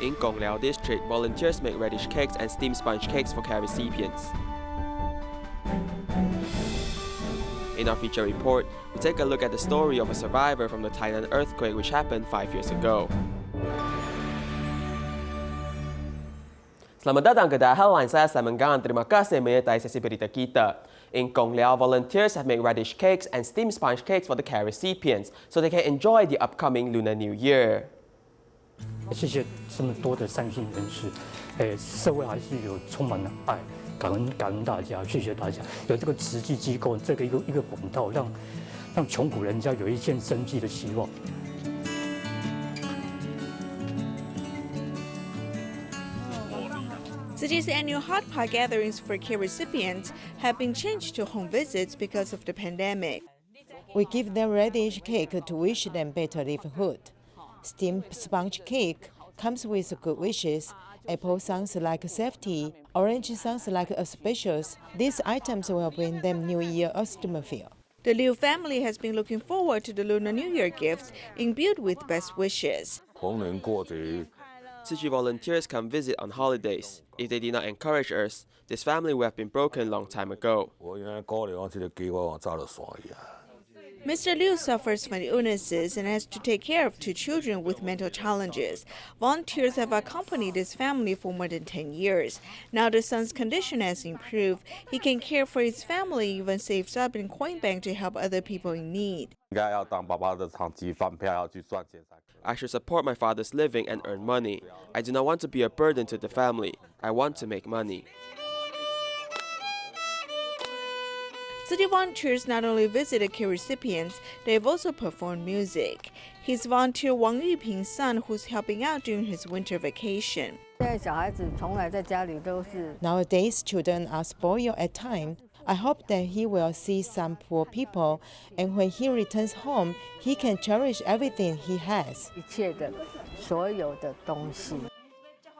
In Gongliao District, volunteers make radish cakes and steamed sponge cakes for care recipients. In our feature report, we take a look at the story of a survivor from the Tainan earthquake which happened 5 years ago. Selamat datang ke DaAi Headlines, saya Simon Gan. Terima kasih menyertai sesi berita kita. In Gongliao, volunteers have made radish cakes and steamed sponge cakes for the care recipients so they can enjoy the upcoming Lunar New Year. 谢谢这么多的善心人士，社会还是有充满了爱，感恩大家，谢谢大家。有这个慈济机构，这个一个管道，让穷苦人家有一线生机的希望。 Tzu Chi's annual hot pot gatherings for care recipients have been changed to home visits because of the pandemic. We give them radish cake to wish them better livelihood. Steamed sponge cake comes with good wishes. Apple sounds like safety. Orange sounds like auspicious. These items will bring them New Year automobile. The Liu family has been looking forward to the Lunar New Year gifts imbued with best wishes. Tzu Chi volunteers come visit on holidays. If they did not encourage us, this family would have been broken long time ago. Mr. Liu suffers from illnesses and has to take care of 2 children with mental challenges. Volunteers have accompanied his family for more than 10 years. Now the son's condition has improved. He can care for his family, even saves up in coin bank to help other people in need. I should support my father's living and earn money. I do not want to be a burden to the family. I want to make money. Tzu Chi volunteers not only visited care recipients, they have also performed music. He's volunteer Wang Yuping's son, who's helping out during his winter vacation. Nowadays, children are spoiled at times. I hope that he will see some poor people, and when he returns home, he can cherish everything he has.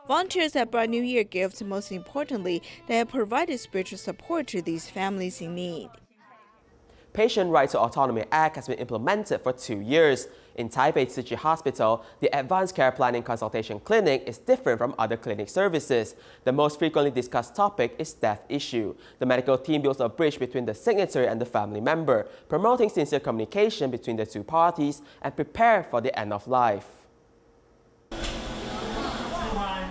Volunteers have brought New Year gifts. Most importantly, they have provided spiritual support to these families in need. Patient Right to Autonomy Act has been implemented for 2 years. In Taipei Tzu Chi Hospital, the Advanced Care Planning Consultation Clinic is different from other clinic services. The most frequently discussed topic is death issue. The medical team builds a bridge between the signatory and the family member, promoting sincere communication between the 2 parties and prepare for the end of life.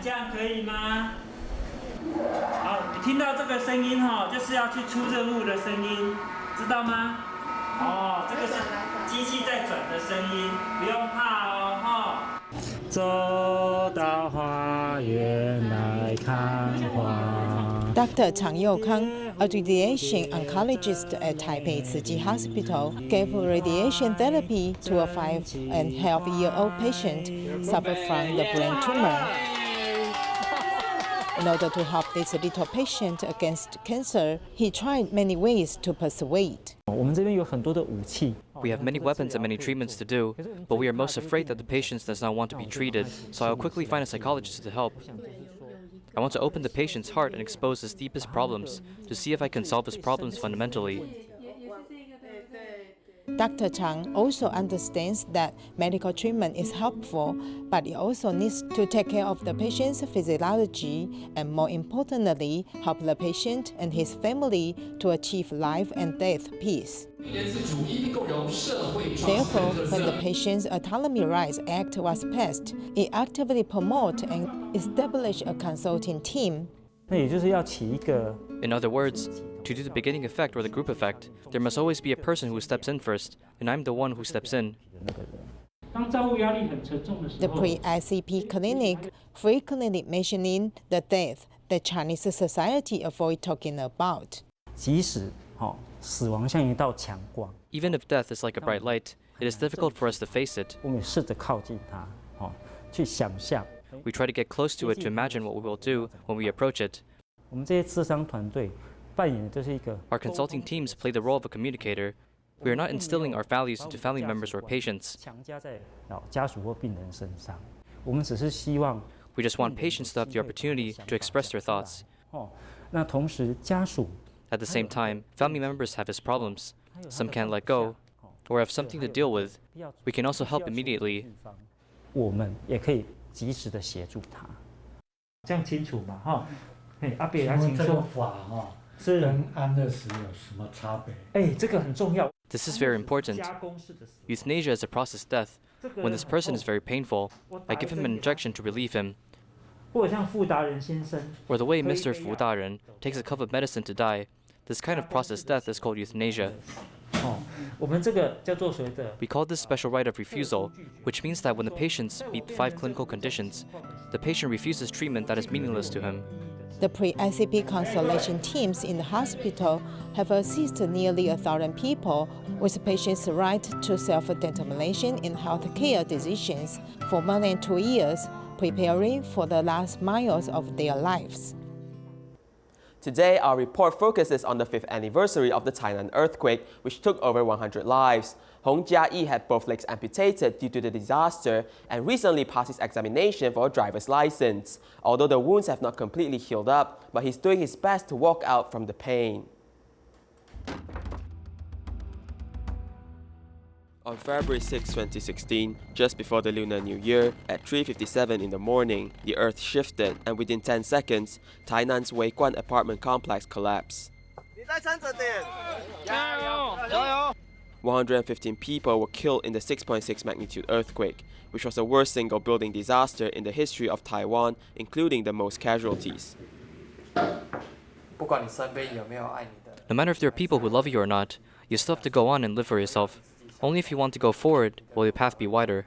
这样可以吗？好，你听到这个声音哈，就是要去出任务的声音，知道吗？哦，这个是机器在转的声音，不用怕哦哈。走到花园来看花。Dr.常佑康, a radiation oncologist at Taipei Tzu Chi Hospital, gave radiation therapy to a 5-and-a-half-year-old patient suffered from the brain tumor. In order to help this little patient against cancer, he tried many ways to persuade. We have many weapons and many treatments to do, but we are most afraid that the patient does not want to be treated, so I'll quickly find a psychologist to help. I want to open the patient's heart and expose his deepest problems to see if I can solve his problems fundamentally. Dr. Chang also understands that medical treatment is helpful, but he also needs to take care of the patient's physiology and, more importantly, help the patient and his family to achieve life and death peace. Therefore, when the Patient's Autonomy Rights Act was passed, it actively promoted and established a consulting team. In other words, to do the beginning effect or the group effect, there must always be a person who steps in first, and I'm the one who steps in. The pre-ICP clinic frequently mentioning the death that Chinese society avoid talking about. Even if death is like a bright light, it is difficult for us to face it. We try to get close to it to imagine what we will do when we approach it. Our consulting teams play the role of a communicator. We are not instilling our values into family members or patients. We just want patients to have the opportunity to express their thoughts. At the same time, family members have his problems. Some can't let go, or have something to deal with. We can also help immediately. 及时的协助他。这样清楚嘛？哈，阿北请问这个请说。法是跟安乐死有什么差别？这个很重要。 This is very important. Euthanasia is a process death. When this person is very painful, I give him an injection to relieve him. 或者像傅达人先生 Or the way Mr. Fu Daren takes a cup of medicine to die. This kind of process death is called euthanasia. 我们这个叫做所谓的 We call this special right of refusal, which means that when the patients meet 5 clinical conditions, the patient refuses treatment that is meaningless to him. The pre-ICP consultation teams in the hospital have assisted nearly 1,000 people with patients' right to self-determination in healthcare decisions for more than 2 years, preparing for the last miles of their lives. Today, our report focuses on the 5th anniversary of the Tainan earthquake, which took over 100 lives. Hong Jia-yi had both legs amputated due to the disaster and recently passed his examination for a driver's license. Although the wounds have not completely healed up, but he's doing his best to walk out from the pain. On February 6, 2016, just before the Lunar New Year, at 3:57 in the morning, the earth shifted and within 10 seconds, Tainan's Weiguan apartment complex collapsed. 115 people were killed in the 6.6 magnitude earthquake, which was the worst single building disaster in the history of Taiwan, including the most casualties. No matter if there are people who love you or not, you still have to go on and live for yourself. Only if you want to go forward will your path be wider.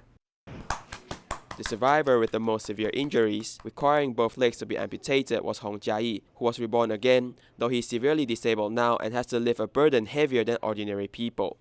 The survivor with the most severe injuries, requiring both legs to be amputated, was Hong Jia-yi, who was reborn again, though he is severely disabled now and has to lift a burden heavier than ordinary people.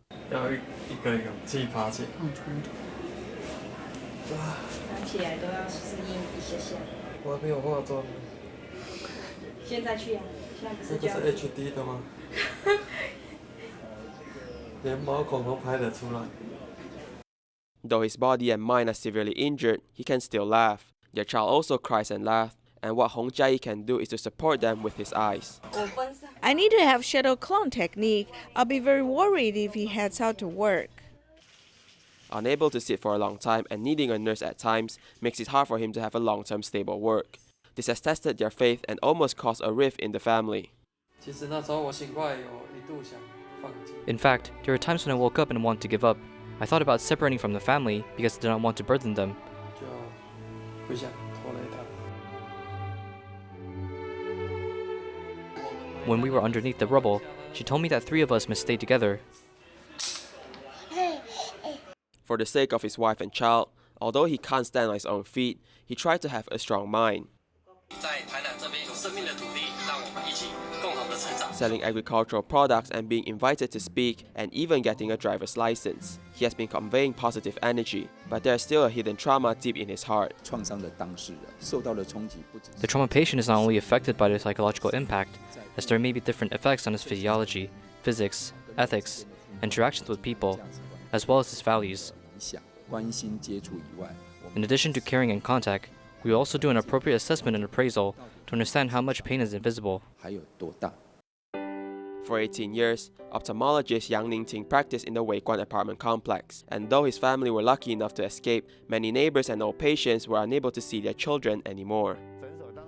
Though his body and mind are severely injured, he can still laugh. Their child also cries and laughs, and what Hong Jia-yi can do is to support them with his eyes. I need to have shadow clone technique. I'll be very worried if he heads out to work. Unable to sit for a long time and needing a nurse at times makes it hard for him to have a long-term stable work. This has tested their faith and almost caused a rift in the family. In fact, there were times when I woke up and wanted to give up. I thought about separating from the family because I did not want to burden them. When we were underneath the rubble, she told me that 3 of us must stay together. For the sake of his wife and child, although he can't stand on his own feet, he tried to have a strong mind. Selling agricultural products and being invited to speak and even getting a driver's license. He has been conveying positive energy, but there's still a hidden trauma deep in his heart. The trauma patient is not only affected by the psychological impact, as there may be different effects on his physiology, physics, ethics, interactions with people, as well as his values. In addition to caring and contact, we will also do an appropriate assessment and appraisal to understand how much pain is invisible. For 18 years, ophthalmologist Yang Ningting practiced in the Weiguan apartment complex, and though his family were lucky enough to escape, many neighbors and old patients were unable to see their children anymore.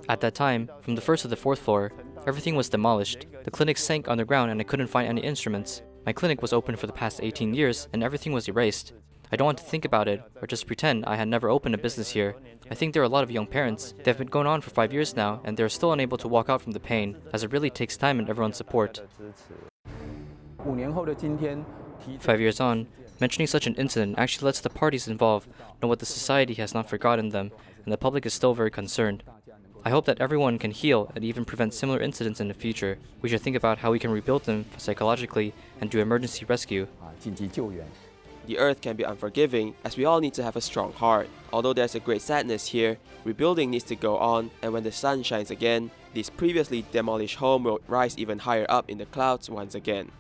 At that time, from the 1st to the 4th floor, everything was demolished. The clinic sank underground and I couldn't find any instruments. My clinic was open for the past 18 years and everything was erased. I don't want to think about it or just pretend I had never opened a business here. I think there are a lot of young parents. They've been going on for 5 years now and they're still unable to walk out from the pain, as it really takes time and everyone's support. 5 years on, mentioning such an incident actually lets the parties involved know what the society has not forgotten them, and the public is still very concerned. I hope that everyone can heal and even prevent similar incidents in the future. We should think about how we can rebuild them psychologically and do emergency rescue. The earth can be unforgiving, as we all need to have a strong heart. Although there's a great sadness here, rebuilding needs to go on, and when the sun shines again, this previously demolished home will rise even higher up in the clouds once again.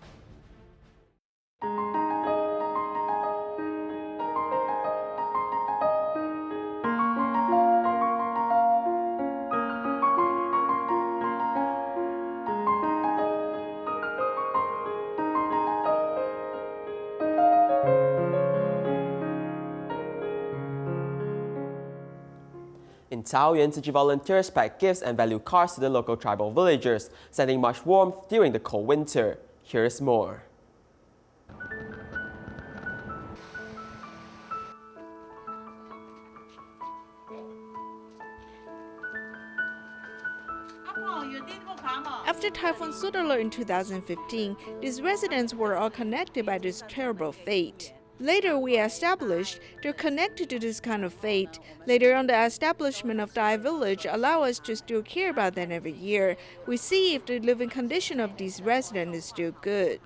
In Taoyuan, Tzu Chi volunteers pack gifts and value cards to the local tribal villagers, sending much warmth during the cold winter. Here's more. After Typhoon Sudalo in 2015, these residents were all connected by this terrible fate. Later, we established they're connected to this kind of fate. Later on, the establishment of DaAi Village allow us to still care about them every year. We see if the living condition of these residents is still good.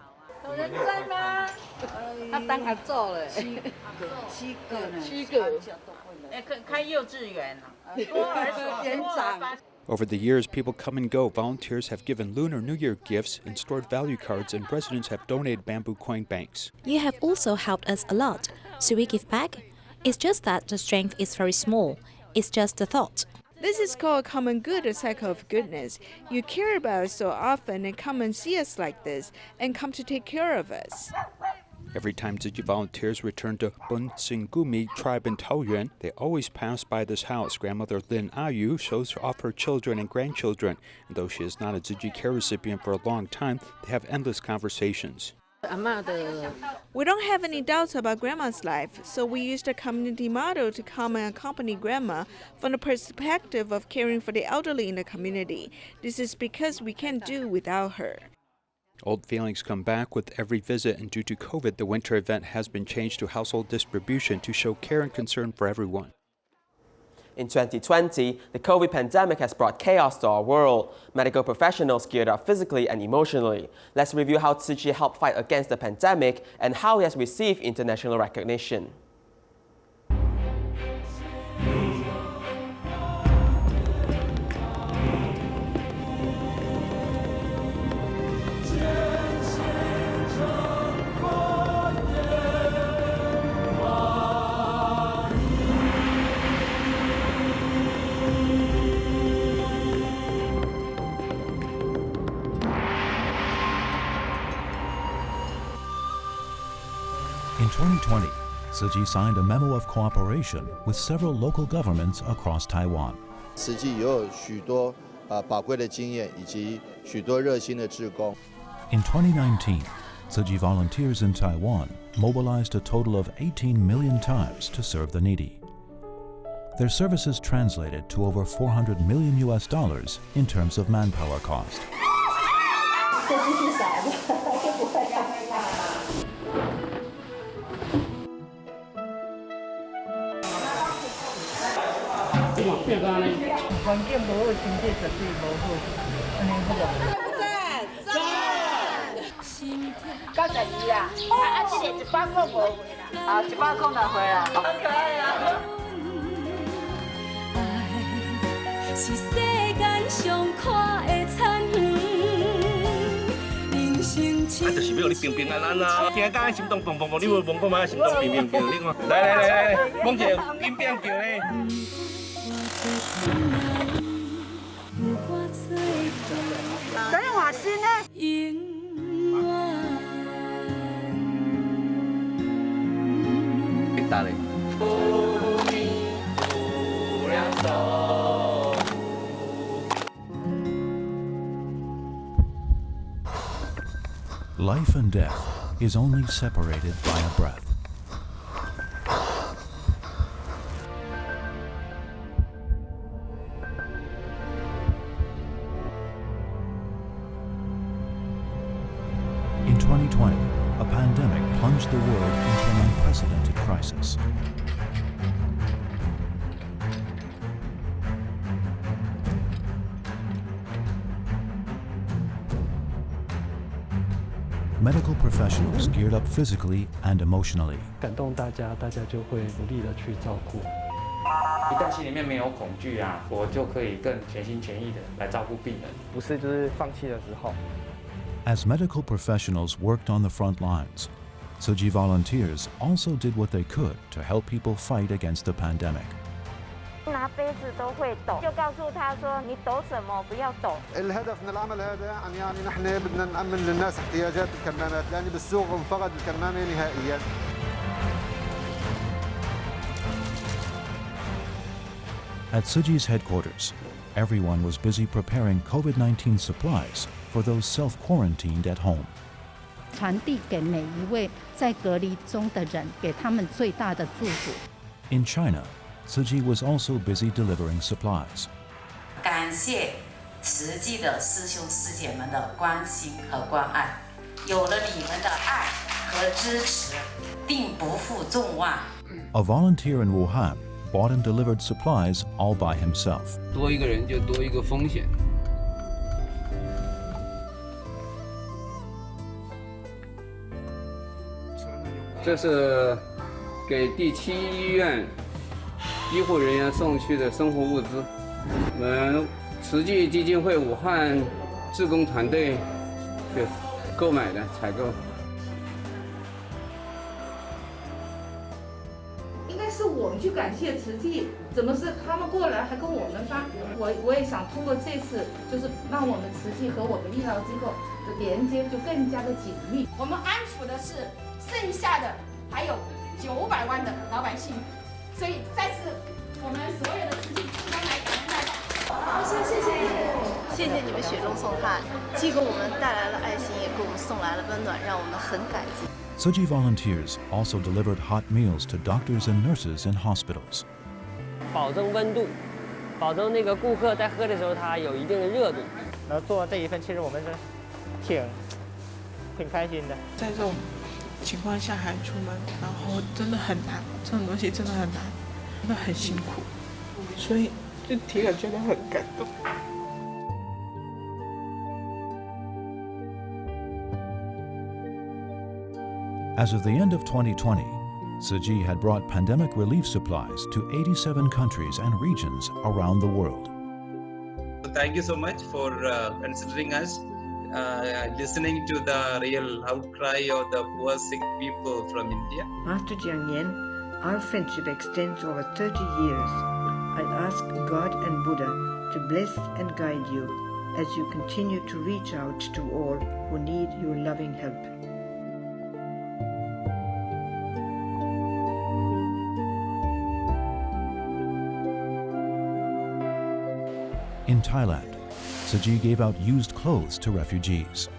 Over the years, people come and go. Volunteers have given Lunar New Year gifts and stored value cards, and residents have donated bamboo coin banks. You have also helped us a lot. Should we give back? It's just that the strength is very small. It's just a thought. This is called common good, a cycle of goodness. You care about us so often and come and see us like this and come to take care of us. Every time Tzu Chi volunteers return to Bun Singumi tribe in Taoyuan, they always pass by this house. Grandmother Lin Ayu shows off her children and grandchildren. And though she is not a Tzu Chi care recipient for a long time, they have endless conversations. We don't have any doubts about Grandma's life, so we used a community model to come and accompany Grandma from the perspective of caring for the elderly in the community. This is because we can't do without her. Old feelings come back with every visit, and due to COVID, the winter event has been changed to household distribution to show care and concern for everyone. In 2020, the COVID pandemic has brought chaos to our world. Medical professionals geared up physically and emotionally. Let's review how Tzu Chi helped fight against the pandemic and how he has received international recognition. In 2020, Tzu Chi signed a memo of cooperation with several local governments across Taiwan. 慈济也有许多宝贵的经验以及许多热心的志工。 In 2019, Tzu Chi volunteers in Taiwan mobilized a total of 18 million times to serve the needy. Their services translated to over $400 million in terms of manpower cost. Life and death is only separated by a breath. In 2020, a pandemic plunged the world into an unprecedented crisis. Medical professionals geared up physically and emotionally. 感动大家，大家就会努力的去照顾。一旦心里面没有恐惧啊，我就可以更全心全意的来照顾病人，不是就是放弃的时候。 As medical professionals worked on the front lines, Tzu Chi volunteers also did what they could to help people fight against the pandemic. 拿杯子都会抖，就告诉他说：“你抖什么？不要抖。” الهدف من العمل هذا يعني نحن بدنا نأمن للناس احتياجات الكمامات لأن بالسوق انفقد الكمامة نهائيا. At Tzu Chi's headquarters, everyone was busy preparing COVID-19 supplies for those self-quarantined at home. 传递给每一位在隔离中的人，给他们最大的祝福。 In China, Tzu Chi was also busy delivering supplies. 感谢慈济的师兄师姐们的关心和关爱，有了你们的爱和支持，定不负众望。 A volunteer in Wuhan bought and delivered supplies all by himself. 多一个人就多一个风险。这是给第7医院医护人员送去的生活物资，我们慈济基金会武汉志工团队就购买的采购。应该是我们去感谢慈济，怎么是他们过来还跟我们发？我也想通过这次，就是让我们慈济和我们医疗机构的连接就更加的紧密。我们安抚的是剩下的还有900万的老百姓，所以再次我们所有的慈济志工来感恩大家。好，谢谢你们雪中送炭，既给我们带来了爱心，也给我们送来了温暖，让我们很感激。 Tzu Chi volunteers also delivered hot meals to doctors and nurses in hospitals. 保证温度，保证那个顾客在喝的时候他有一定的热度。然后做这一份，其实我们是挺开心的。在这种情况下还出门，然后真的很难，这种东西真的很难，真的很辛苦，所以就听了觉得很感动。 As of the end of 2020, Tzu Chi had brought pandemic relief supplies to 87 countries and regions around the world. Thank you so much for considering us, listening to the real outcry of the poor sick people from India. Master Jiang Yan, our friendship extends over 30 years. I ask God and Buddha to bless and guide you as you continue to reach out to all who need your loving help. In Thailand, Tzu Chi gave out used clothes to refugees.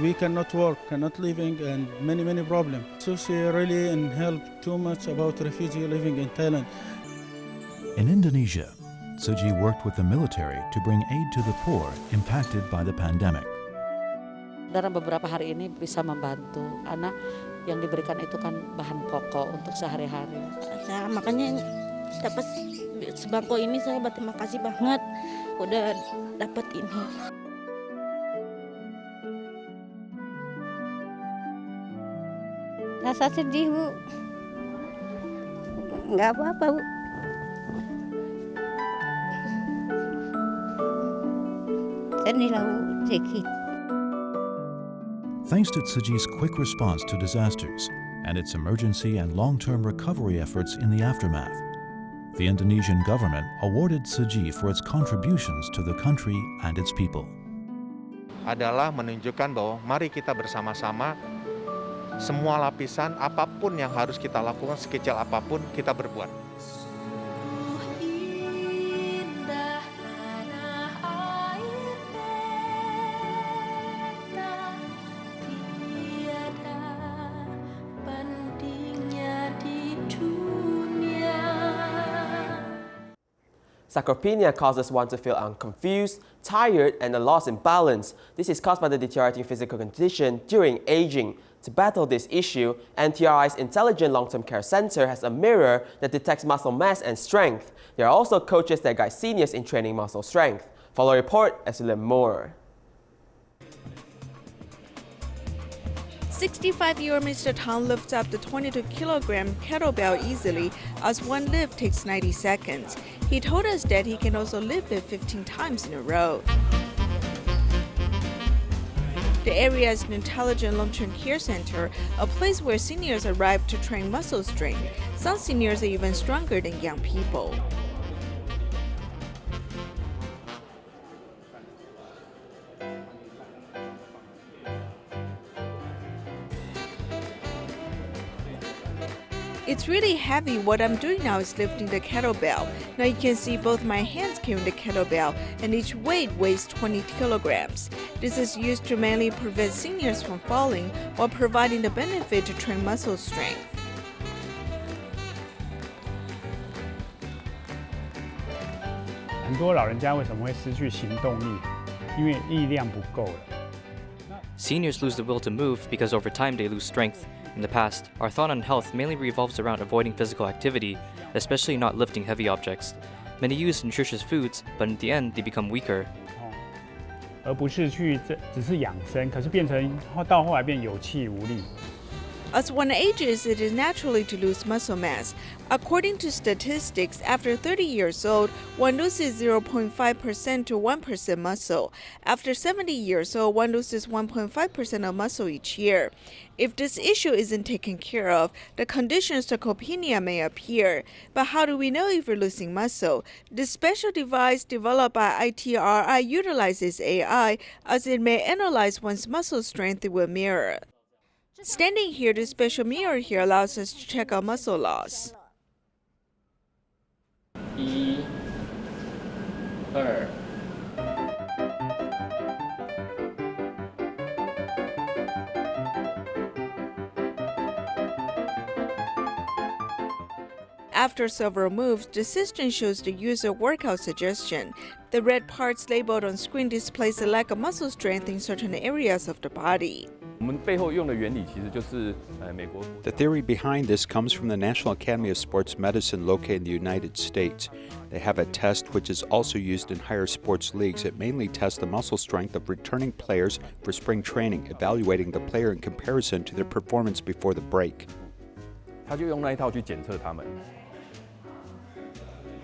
We cannot work, cannot living, and many problems. So she really helped too much about refugee living in Thailand. In Indonesia, Tzu Chi worked with the military to bring aid to the poor impacted by the pandemic. Dalam beberapa hari ini bisa membantu, karena yang diberikan itu kan bahan pokok untuk sehari-hari. Makanya dapat sembako ini saya berterima kasih banget udah dapat ini. Rasa sedih, Bu. Nggak apa-apa, Bu. Sedih lah, Bu, sedikit. Thanks to Tzu Chi's quick response to disasters and its emergency and long-term recovery efforts in the aftermath, the Indonesian government awarded Tzu Chi for its contributions to the country and its people. Adalah menunjukkan bahwa mari kita bersama-sama semua lapisan apapun yang harus kita lakukan sekecil apapun kita berbuat. Sarcopenia causes one to feel confused, tired, and a loss in balance. This is caused by the deteriorating physical condition during aging. To battle this issue, NTRI's Intelligent Long-Term Care Center has a mirror that detects muscle mass and strength. There are also coaches that guide seniors in training muscle strength. Follow a report as we learn more. 65-year-old Mr. Tang lifts up the 22-kilogram kettlebell easily as one lift takes 90 seconds. He told us that he can also lift it 15 times in a row. The area is an intelligent long-term care center, a place where seniors arrive to train muscle strength. Some seniors are even stronger than young people. It's It's really heavy. What I'm doing now is lifting the kettlebell. Now you can see both my hands carrying the kettlebell, and each weight weighs 20 kilograms. This is used to mainly prevent seniors from falling while providing the benefit to train muscle strength. 很多老人家为什么会失去行动力？因为力量不够了。 Seniors lose the will to move because over time they lose strength. In the past, our thought on health mainly revolves around avoiding physical activity, especially not lifting heavy objects. Many use nutritious foods, but in the end they become weaker. 而不是去只是养生，可是变成到后来变有气无力。 As one ages, it is naturally to lose muscle mass. According to statistics, after 30 years old, one loses 0.5% to 1% muscle. After 70 years old, one loses 1.5% of muscle each year. If this issue isn't taken care of, the condition sarcopenia may appear. But how do we know if we're losing muscle? This special device developed by ITRI utilizes AI, as it may analyze one's muscle strength with a mirror. Standing here, this special mirror here allows us to check our muscle loss. 1、2。 After several moves, the system shows the user workout suggestion. The red parts labeled on screen displays the lack of muscle strength in certain areas of the body. The theory behind this comes from the National Academy of Sports Medicine located in the United States. They have a test which is also used in higher sports leagues. It mainly tests the muscle strength of returning players for spring training, evaluating the player in comparison to their performance before the break.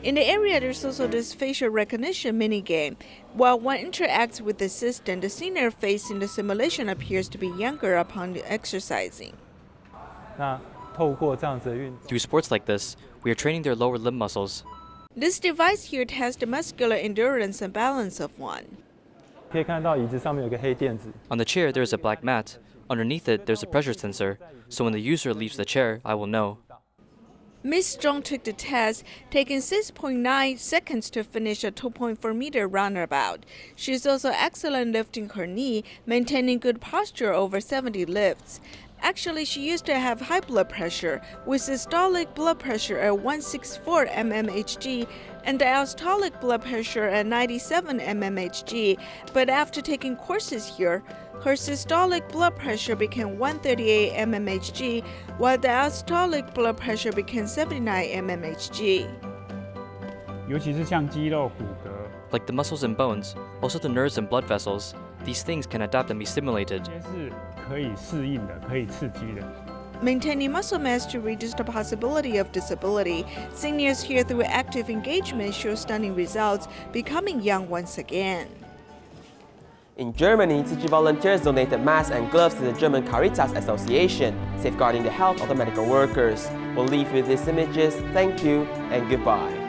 In the area, there's also this facial recognition minigame. While one interacts with the system, the senior face in the simulation appears to be younger upon exercising. Through sports like this, we are training their lower limb muscles. This device here tests the muscular endurance and balance of one. On the chair, there is a black mat. Underneath it, there's a pressure sensor, so when the user leaves the chair, I will know. Ms. Strong took the test, taking 6.9 seconds to finish a 2.4-meter roundabout. She's also excellent lifting her knee, maintaining good posture over 70 lifts. Actually, she used to have high blood pressure, with systolic blood pressure at 164 mmHg and diastolic blood pressure at 97 mmHg. But after taking courses here, her systolic blood pressure became 138 mmHg, while diastolic blood pressure became 79 mmHg. Like the muscles and bones, also the nerves and blood vessels, these things can adapt and be stimulated. Maintaining muscle mass to reduce the possibility of disability, seniors here through active engagement show stunning results, becoming young once again. In Germany, Tzu Chi volunteers donated masks and gloves to the German Caritas Association, safeguarding the health of the medical workers. We'll leave you with these images. Thank you and goodbye.